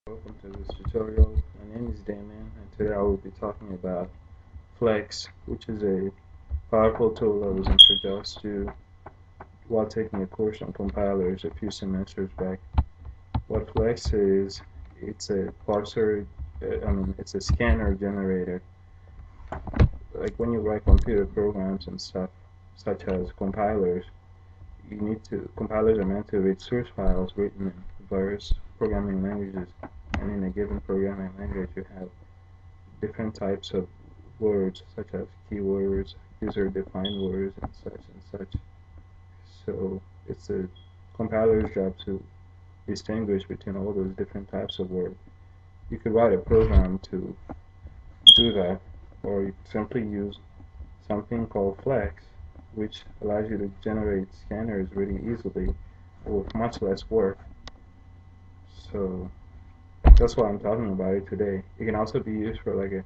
Welcome to this tutorial. My name is Damien, and today I will be talking about Flex, which is a powerful tool that was introduced to while taking a course on compilers a few semesters back. What Flex is, it's a parser, it's a scanner generator. Like when you write computer programs and stuff, such as compilers, compilers are meant to read source files written in various programming languages, and in a given programming language you have different types of words such as keywords, user-defined words, and such. So it's a compiler's job to distinguish between all those different types of words. You could write a program to do that, or you could simply use something called Flex, which allows you to generate scanners really easily with much less work. So that's why I'm talking about it today. It can also be used for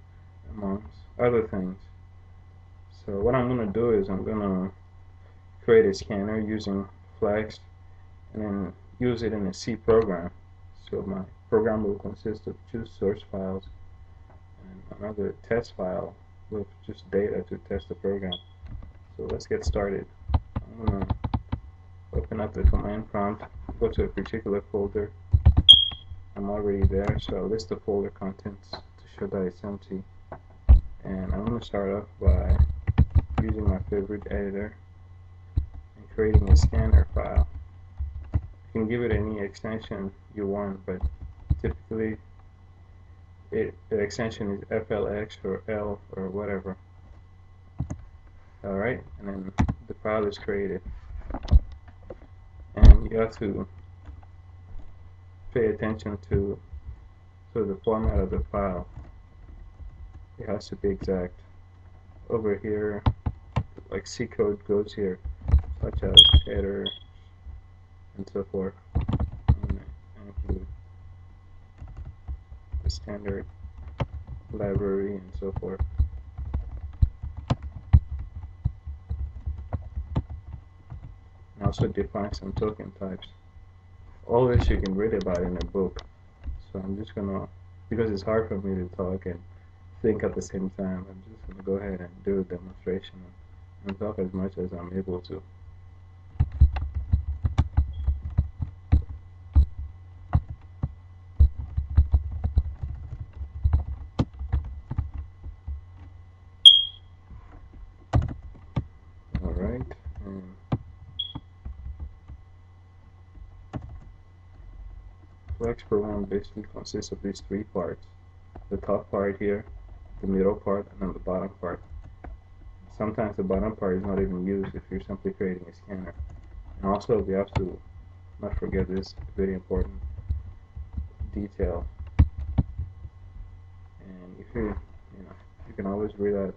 amongst other things. So what I'm going to do is I'm going to create a scanner using Flex and then use it in a C program. So my program will consist of two source files and another test file with just data to test the program. So let's get started. I'm going to open up the command prompt, go to a particular folder. I'm already there, so I'll list the folder contents to show that it's empty. And I'm going to start off by using my favorite editor and creating a scanner file. You can give it any extension you want, but typically the extension is FLX or L or whatever. Alright, and then the file is created. And you have to pay attention to the format of the file. It has to be exact. Over here, like C code goes here, such as header and so forth, and include the standard library and so forth. And also define some token types. All this you can read about in a book. So I'm just gonna, because it's hard for me to talk and think at the same time, I'm just gonna go ahead and do a demonstration and talk as much as I'm able to. Alright, and Flex program basically consists of these three parts. The top part here, the middle part, and then the bottom part. Sometimes the bottom part is not even used if you're simply creating a scanner. And also we have to not forget this very important detail. And if you can always read that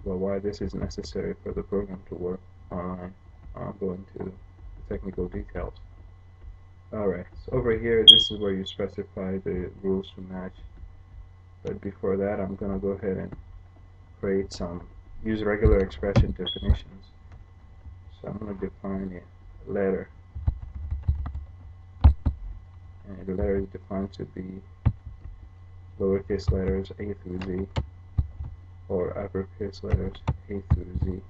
well, why this is necessary for the program to work online. I'll go into the technical details. Alright, so over here, this is where you specify the rules to match. But before that, I'm going to go ahead and use regular expression definitions. So I'm going to define a letter. And the letter is defined to be lowercase letters A through Z, or uppercase letters A through Z,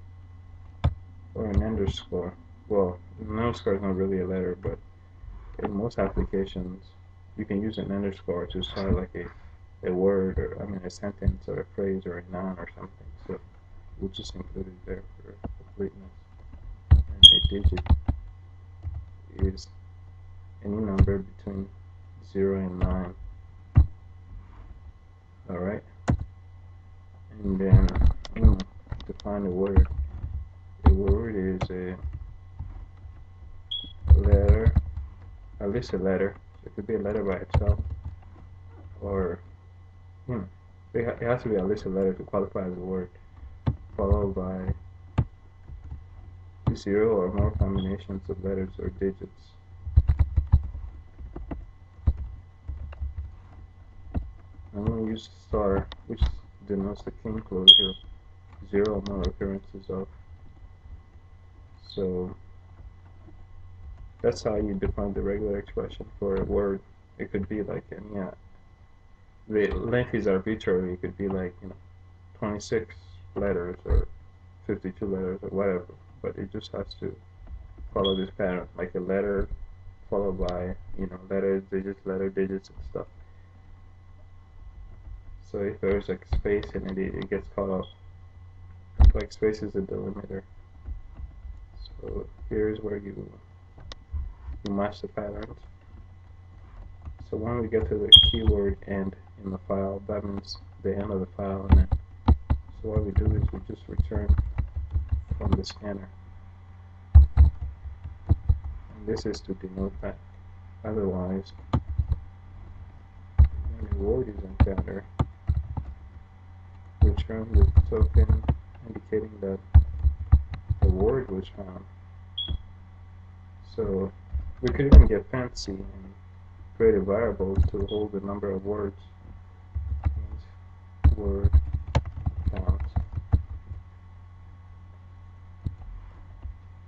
or an underscore. Well, an underscore is not really a letter, but in most applications, you can use an underscore to start like a word, or a sentence, or a phrase, or a noun, or something. So we'll just include it there for completeness. And a digit is any number between 0 and 9. Alright? And then define a word. A word is a letter, at least a letter. It could be a letter by itself, or it has to be at least a letter to qualify as a word, followed by 0 or more combinations of letters or digits. I'm going to use star, which denotes the king closure, 0 or more occurrences of. So That's how you define the regular expression for a word. It could be like any, the length is arbitrary. It could be like, 26 letters or 52 letters or whatever, but it just has to follow this pattern, like a letter followed by, letter digits and stuff. So if there's like space in it, it gets cut off. Like space is a delimiter. So here's where you match the patterns. So when we get to the keyword end in the file, that means the end of the file. And then, so what we do is we just return from the scanner. And this is to denote that. Otherwise, when a word is encountered, return the token indicating that the word was found. So we could even get fancy and create a variable to hold the number of words. Word count.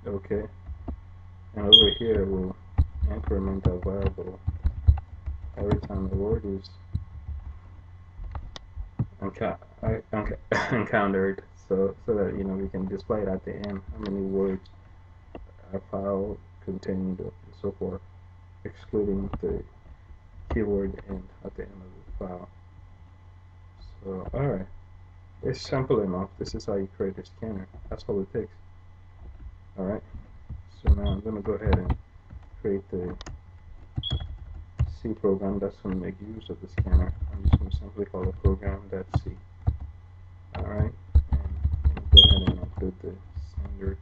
Okay. And over here we'll increment that variable every time the word is encountered, so that we can display it at the end how many words our file contained and so forth, excluding the keyword end at the end of the file. So alright, it's simple enough. This is how you create a scanner. That's all it takes. Alright, so now I'm going to go ahead and create the C program that's going to make use of the scanner. I'm just going to simply call the program.c. Alright, and go ahead and include the standard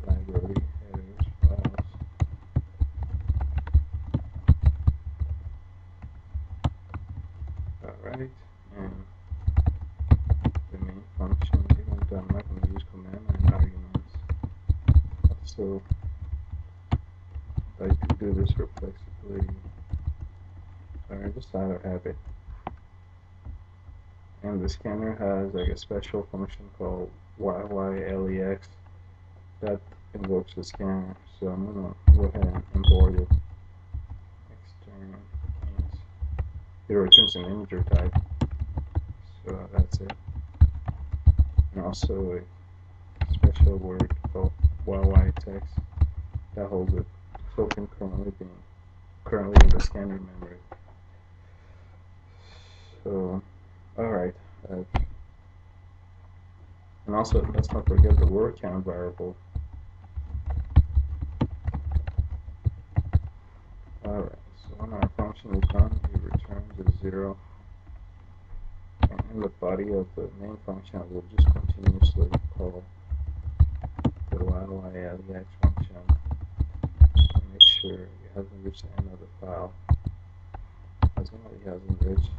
library headers files. Alright, and the main function, even though I'm not going to use command line arguments. Also, I like to do this for flexibility. Alright, just out of habit. And the scanner has like a special function called YYLEX that invokes the scanner. So I'm gonna go ahead and import it. External int. It returns an integer type. So that's it. And also a special word called YYText that holds a token currently in the scanner memory. So alright. And also, let's not forget the word count variable. Alright, so when our function is done, it returns a 0. And in the body of the main function, we'll just continuously call the YYLEX function to make sure it hasn't reached the end of the file. As long as it hasn't reached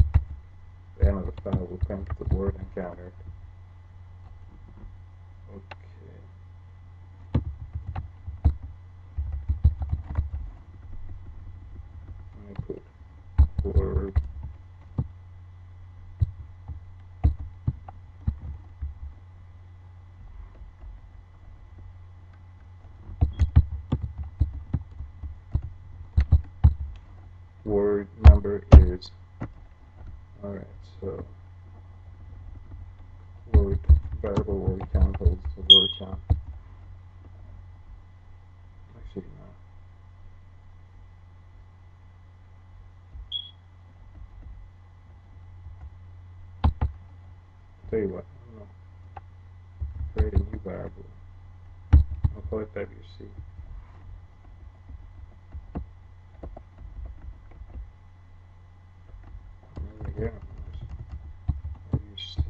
the end of the file, we'll print the word encountered. Okay. Let me put word number is. Alright, so variable word count holds the word count. Actually, no. Tell you what, I'm gonna create a new variable. I'll call it WC. And over here, WC.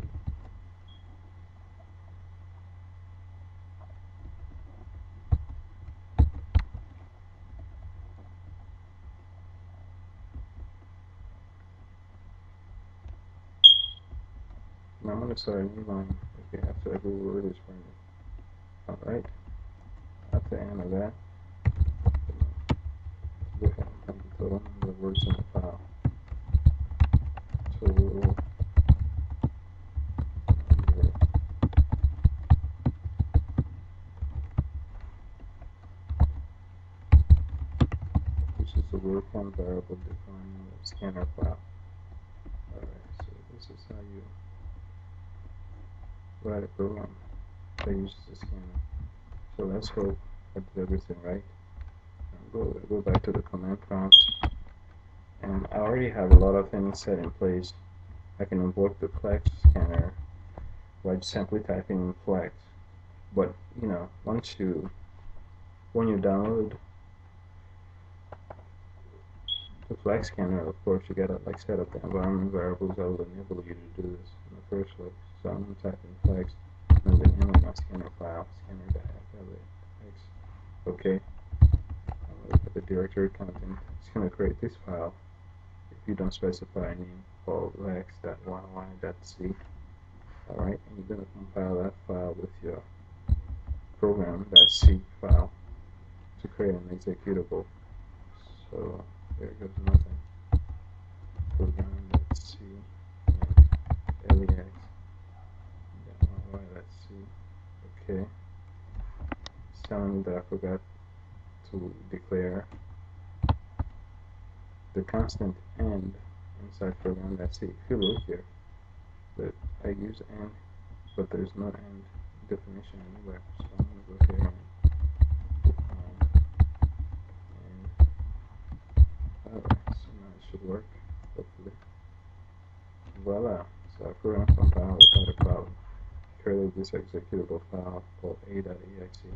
Now I'm going to start a new line after every word is printed. Alright, at the end of that, go ahead and print the total number of words in the file. Total number. word count variable defined in the scanner file. Alright, so this is how you write a program that uses the scanner. So let's hope I did everything right. Go back to the command prompt, and I already have a lot of things set in place. I can invoke the flex scanner by simply typing in flex. But you know, when you download the flex scanner, of course you gotta like set up the environment variables that will enable you to do this in the first place. So I'm gonna type in flex and the name of my scanner file, scanner.flex. Okay. Look at the directory content. It's gonna create this file if you don't specify a name called lex.yy.c. Alright, and you're gonna compile that file with your program.c file to create an executable. So there goes nothing. Program.c and lex.yy.c. Okay. It's telling me that I forgot to declare the constant end inside program.c. If you look here, that I use end, but there's no end definition anywhere. So I'm gonna go here and define end. Alright, so now it should work, hopefully. Voila! So our program compiled without a problem. Created this executable file called a.exe.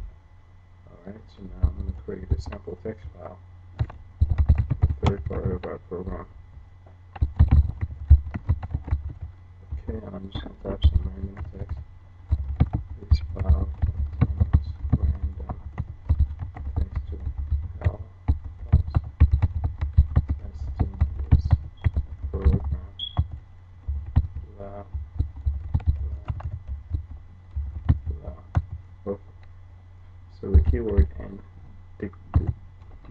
Alright, so now I'm going to create a sample text file, the third part of our program. Okay, and I'm just going to type some random text. This file contains random text to help us testing this program. Blah, blah, blah. Okay. So the keyword end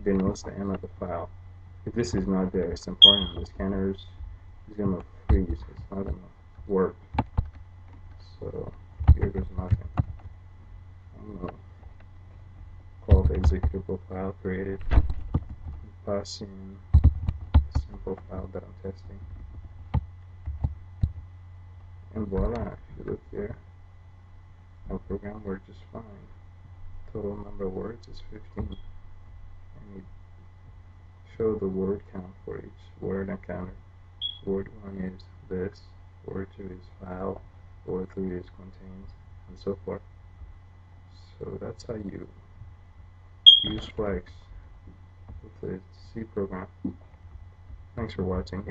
denotes the end of the file. If this is not there, it's important. The scanner is going to freeze. It's not going to work. So here goes nothing. I'm going to call the executable file created, pass in a simple file that I'm testing, and voila! If you look here, our program worked just fine. Total number of words is 15, and it show the word count for each word encounter. Word 1 is this, word 2 is file, word 3 is contains, and so forth. So that's how you use flex with the C program. Thanks for watching.